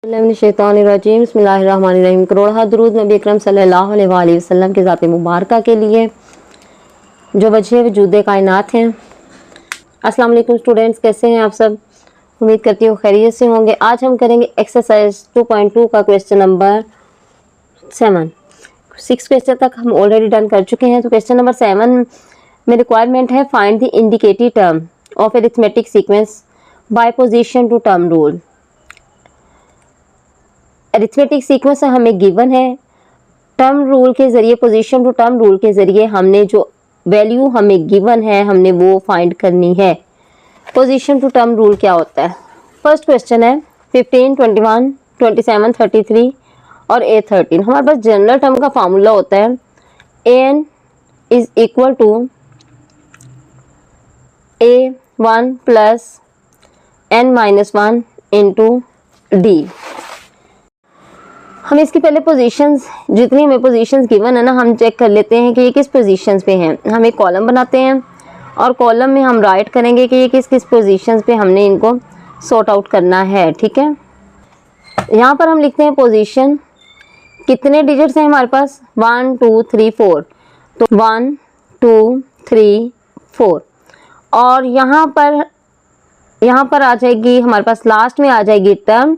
शैतानिर्रजीम बिस्मिल्लाहिर्रहमानिर्रहीम। करोड़ दुरूद नबी अकरम सल्लल्लाहु अलैहि वसल्लम के ज़ात मुबारका के लिए जो वजह वजूद कायनात हैं। अस्सलाम वालेकुम स्टूडेंट्स, कैसे हैं आप सब? उम्मीद करती हूँ खैरियत से होंगे। आज हम करेंगे एक्सरसाइज 2.2 का क्वेश्चन नंबर 7। 6 क्वेश्चन तक हम ऑलरेडी डन कर चुके हैं। तो क्वेश्चन नंबर 7 में रिक्वायरमेंट है find the indicated term of arithmetic sequence by position to term rule. Arithmetic sequence हमें गिवन है, टर्म रूल के ज़रिए, पोजीशन टू टर्म रूल के ज़रिए हमने जो वैल्यू हमें गिवन है हमने वो फाइंड करनी है। पोजीशन टू टर्म रूल क्या होता है? फर्स्ट क्वेश्चन है 15, 21, 27, 33 और A13। हमारे पास जनरल टर्म का फार्मूला होता है AN is equal to A1 plus N-1 into D। हम इसकी पहले पोजीशंस, जितनी हमें पोजीशंस गिवन है ना, हम चेक कर लेते हैं कि ये किस पोजीशंस पे हैं। हम एक कॉलम बनाते हैं और कॉलम में हम राइट करेंगे कि ये किस किस पोजीशंस पे हमने इनको सॉर्ट आउट करना है। ठीक है, यहाँ पर हम लिखते हैं पोजीशन, कितने डिजिट्स हैं हमारे पास? 1 2 3 4। तो 1 2 3 4 और यहाँ पर आ जाएगी हमारे पास, लास्ट में आ जाएगी टर्म।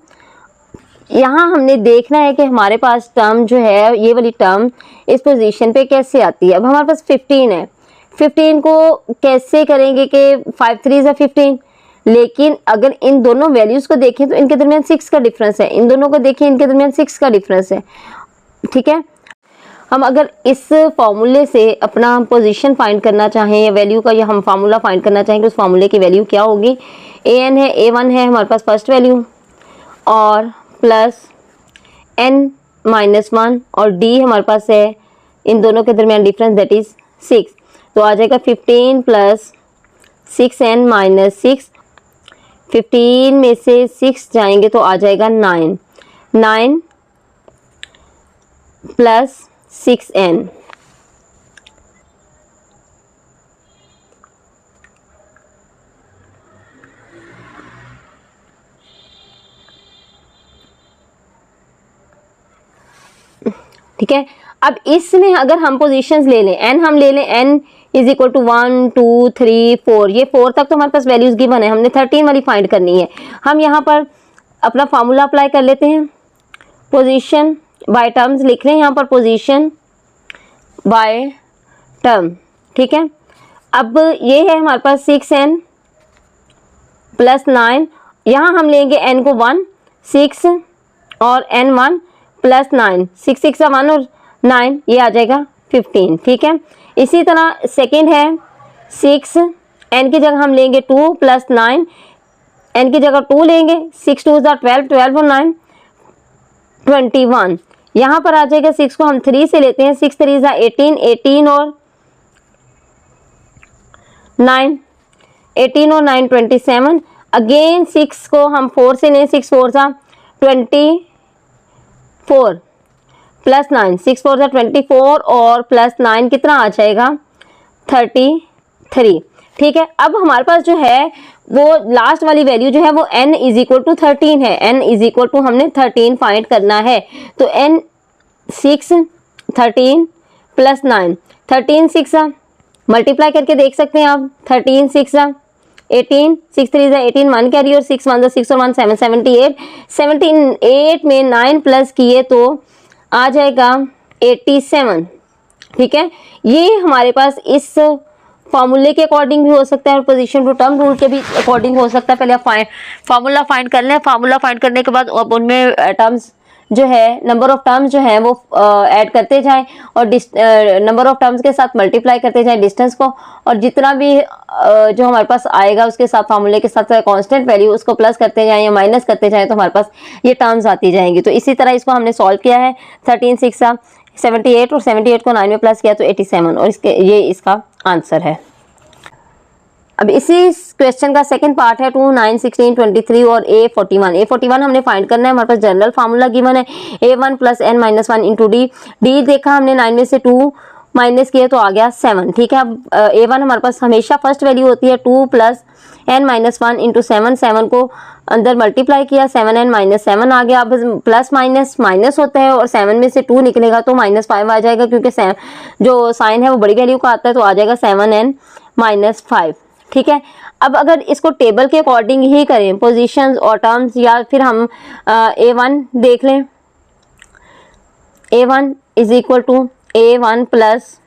यहाँ हमने देखना है कि हमारे पास टर्म जो है, ये वाली टर्म इस पोजीशन पे कैसे आती है। अब हमारे पास 15 है, 15 को कैसे करेंगे कि 5 3 है 15, लेकिन अगर इन दोनों वैल्यूज को देखें तो इनके दरमियान 6 का डिफरेंस है, इन दोनों को देखें इनके दरमियान 6 का डिफरेंस है। ठीक है, हम अगर इस फॉर्मूले से अपना पोजीशन फाइंड करना चाहें या वैल्यू का, या हम फार्मूला फाइंड करना चाहें कि उस फार्मूले की वैल्यू क्या होगी। AN है, A1 है हमारे पास फर्स्ट वैल्यू, और प्लस N-1 और D हमारे पास है इन दोनों के दरमियान डिफरेंस, दैट इज 6। तो आ जाएगा 15 प्लस 6N-6। 15 में से 6 जाएंगे तो आ जाएगा 9। 9 प्लस 6N। ठीक है, अब इसमें अगर हम पोजीशंस ले लें, n हम ले लें, n इज इक्वल टू 1 2 3 4, ये 4 तक तो हमारे पास वैल्यूज गिवन है, हमने 13 वाली फाइंड करनी है। हम यहाँ पर अपना फार्मूला अप्लाई कर लेते हैं। पोजीशन बाय टर्म्स लिख रहे हैं यहाँ पर, पोजीशन बाय टर्म। ठीक है, अब ये है हमारे पास 6N प्लस 9, यहाँ हम लेंगे n को 1 6 और N1 प्लस 9, 6 6 1 और 9, ये आ जाएगा 15। ठीक है, इसी तरह सेकेंड है 6, n की जगह हम लेंगे 2 प्लस 9, n की जगह 2 लेंगे, 6 2 12, 12 और 9 21। यहाँ पर आ जाएगा 6 को हम 3 से लेते हैं, 6 3 18, 18 और 9, 18 और 9 27। अगेन 6 को हम 4 से लें, 6 4 24 प्लस 9, 6 4 24 और प्लस 9 कितना आ जाएगा? 33। ठीक है, अब हमारे पास जो है वो लास्ट वाली वैल्यू जो है वो n इज इक्वल टू 13 है। n इज इक्वल टू हमने 13 फाइंड करना है। तो n 6 13 प्लस 9, 13 6 मल्टीप्लाई करके देख सकते हैं आप। 13 6 18, 6 3 18, 1 कैरी और 6 1 6 और 1 7, 78। 78 में 9 प्लस किए तो आ जाएगा 87। ठीक है, ये हमारे पास इस फॉर्मूले के अकॉर्डिंग भी हो सकता है और पोजीशन टू टर्म रूल के भी अकॉर्डिंग हो सकता है। पहले आप फार्मूला फाइंड कर लें, फार्मूला फाइंड करने के बाद आप उनमें टर्म्स जो है, नंबर ऑफ टर्म्स जो है वो ऐड करते जाएं और नंबर ऑफ टर्म्स के साथ मल्टीप्लाई करते जाएं डिस्टेंस को, और जितना भी जो हमारे पास आएगा उसके साथ फार्मूले के साथ कांस्टेंट वैल्यू उसको प्लस करते जाएं या माइनस करते जाएं तो हमारे पास ये टर्म्स आती जाएंगी। तो इसी तरह इसको हमने सॉल्व किया है। 13 6 78 और 78 को 9 में प्लस किया तो 87, और ये इसका आंसर है। अब इसी क्वेश्चन का सेकंड पार्ट है 2 9 16 23 और A41। A41 हमने फाइंड करना है। हमारे पास जनरल फार्मूला गिवन है A1 plus N-1 into D। D देखा हमने, 9 में से 2 माइनस किया तो आ गया 7। ठीक है, अब A1 हमारे पास हमेशा फर्स्ट वैल्यू होती है 2 प्लस n माइनस 1 इंटू 7, 7 को अंदर मल्टीप्लाई किया, 7n माइनस 7 आ गया। अब प्लस माइनस माइनस होता है और 7 में से 2 निकलेगा तो -5 आ जाएगा, क्योंकि जो साइन है वो बड़ी वैल्यू का आता है, तो आ जाएगा 7n माइनस 5। ठीक है, अब अगर इसको टेबल के अकॉर्डिंग ही करें, पोजीशंस और टर्म्स, या फिर हम a1 देख लें। a1 is equal to a1 plus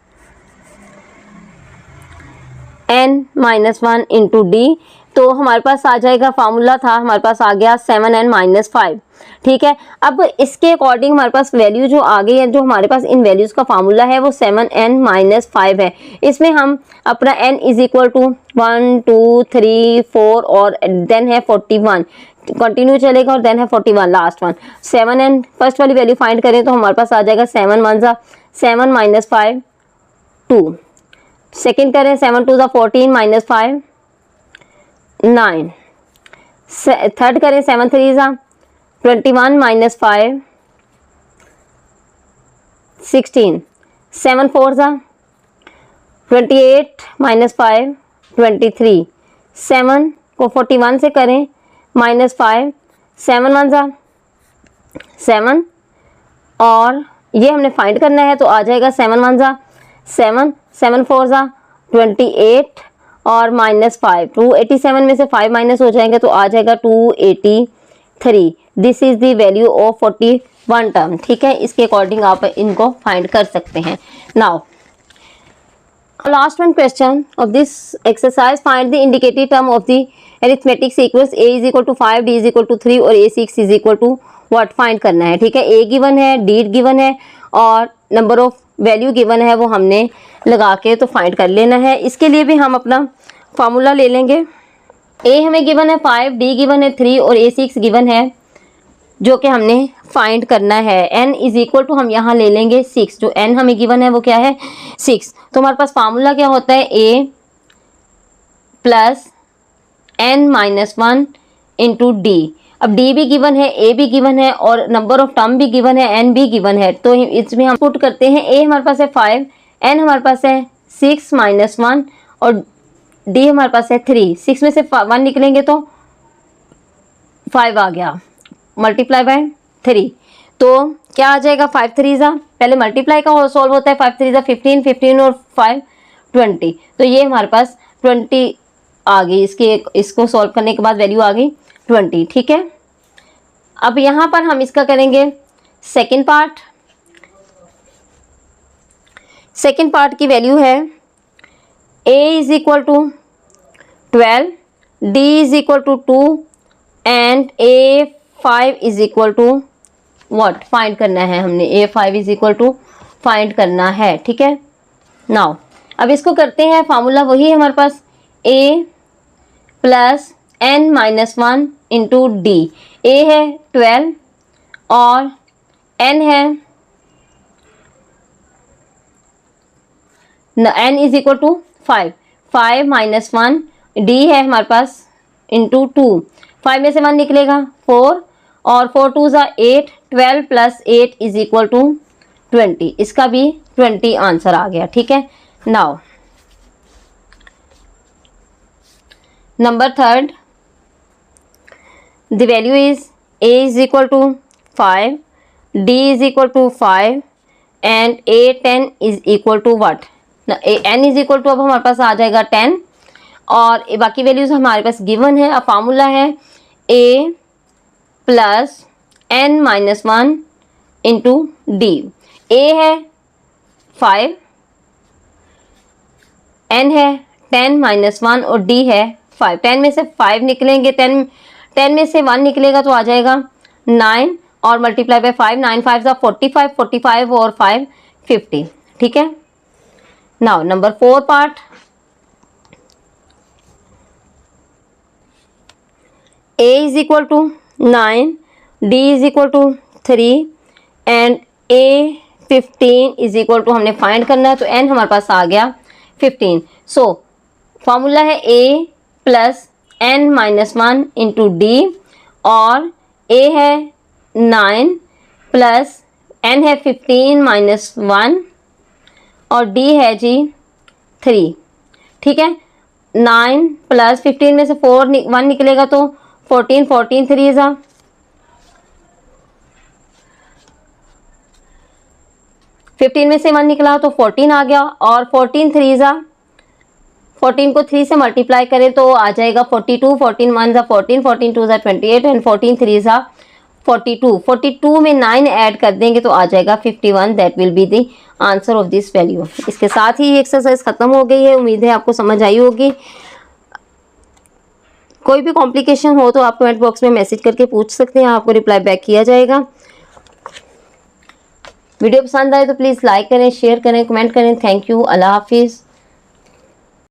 n minus 1 into D, तो हमारे पास आ जाएगा, फार्मूला था हमारे पास आ गया 7n माइनस 5। ठीक है, अब इसके अकॉर्डिंग हमारे पास वैल्यू जो आ गई है, जो हमारे पास इन वैल्यूज का फार्मूला है वो 7n माइनस 5 है। इसमें हम अपना n इज इक्वल टू 1 2 3 4 और देन है 41, कंटिन्यू चलेगा, और देन है 41 लास्ट वन। 7n फर्स्ट वाली वैल्यू फाइंड करें तो हमारे पास आ जाएगा 7 1 जा 7 माइनस 5 2। सेकेंड करें 7 2 जा 14 माइनस 5 9। थर्ड करें 7 3 जा 21 माइनस 5 16। 7 4 जा 28 माइनस 5 23। 7 को 41 से करें माइनस 5, 7 1 जा 7, और ये हमने फाइंड करना है तो आ जाएगा 7 1 जा 7, 7 4 जा 28 और माइनस 5, 287 में से 5 माइनस हो जाएंगे तो आ जाएगा 283। This is the value of 41 term. ठीक है, इसके अकॉर्डिंग आप इनको फाइंड कर सकते हैं। Now last one question of this exercise, find the indicative term of the arithmetic sequence a is equal to 5, d is equal to 3 और a6 is equal to what find करना है। ठीक है, a गिवन है, d given है और number of value given है, वो हमने लगा के तो फाइंड कर लेना है। इसके लिए भी हम अपना फार्मूला ले लेंगे। a हमें गिवन है 5, d गिवन है 3 और a6 गिवन है, जो कि हमने फाइंड करना है। n इज इक्वल टू हम यहाँ ले लेंगे 6, जो n हमें गिवन है वो क्या है 6। तो हमारे पास फार्मूला क्या होता है, a plus n minus 1 into D. अब d भी गिवन है, a भी गिवन है और नंबर ऑफ टर्म भी गिवन है, n भी गिवन है। तो इसमें हम पुट करते हैं, a हमारे पास है 5, n हमारे पास है 6 माइनस 1 और d हमारे पास है 3। 6 में से 1 निकलेंगे तो 5 आ गया, मल्टीप्लाई बाय 3, तो क्या आ जाएगा 5 3 जा, पहले मल्टीप्लाई का सॉल्व होता है, 5 3 जा 15, 15 और 5 20, तो ये हमारे पास 20 आ गई। इसको सॉल्व करने के बाद वैल्यू आ गई 20। ठीक है, अब यहाँ पर हम इसका करेंगे सेकेंड पार्ट। सेकेंड पार्ट की वैल्यू है a is equal to 12, d is equal to 2 and a5 is equal to what find करना है हमने, a5 is equal to find करना है। ठीक है, नाउ अब इसको करते हैं, फार्मूला वही है हमारे पास, a plus n minus 1 into D. a है 12 और n है n is equal to 5, 5 minus 1, d है हमारे पास इंटू 2, 5 में से 1 निकलेगा 4 और 4 2 जा 8, 12 प्लस 8 इज इक्वल टू 20। इसका भी 20 आंसर आ गया। ठीक है, now number third, the value is a is equal to 5, d is equal to 5 and a10 is equal to what, n is equal to अब हमारे पास आ जाएगा 10 और बाकी वैल्यूज हमारे पास गिवन है। अब फार्मूला है a plus n minus 1 into D. a है 5, n है 10 माइनस 1 और d है 5। 10 में से 5 निकलेंगे, 10 में से 1 निकलेगा तो आ जाएगा 9 और मल्टीप्लाई बाय 5, 9 5 जा 45, 45 और 5 50। ठीक है, now number 4 part, a is equal to 9, d is equal to 3 and a15 is equal to हमने फाइंड करना है, तो n हमारे पास आ गया 15। सो फॉर्मूला है a plus n minus 1 into D और a है 9 प्लस n है 15 माइनस 1 और d है जी 3। ठीक है, 9 प्लस 15 में से 1 निकलेगा तो 14, 14 3 जा 15 में से 1 निकला तो 14 आ गया, और 14 3 जा 14 को 3 से मल्टीप्लाई करें तो आ जाएगा 42, 14 1 जा 14, 14 2 जा 28 एंड 14 3 जा 42। 42 में 9 ऐड कर देंगे तो आ जाएगा 51। That will be the answer of this value. इसके साथ ही ये एक्सरसाइज खत्म हो गई है। उम्मीद है आपको समझ आई होगी। कोई भी कॉम्प्लिकेशन हो तो आप कमेंट बॉक्स में मैसेज करके पूछ सकते हैं, आपको रिप्लाई बैक किया जाएगा। वीडियो पसंद आए तो प्लीज़ लाइक करें, शेयर करें, कमेंट करें। Thank you. अल्लाह हाफिज़।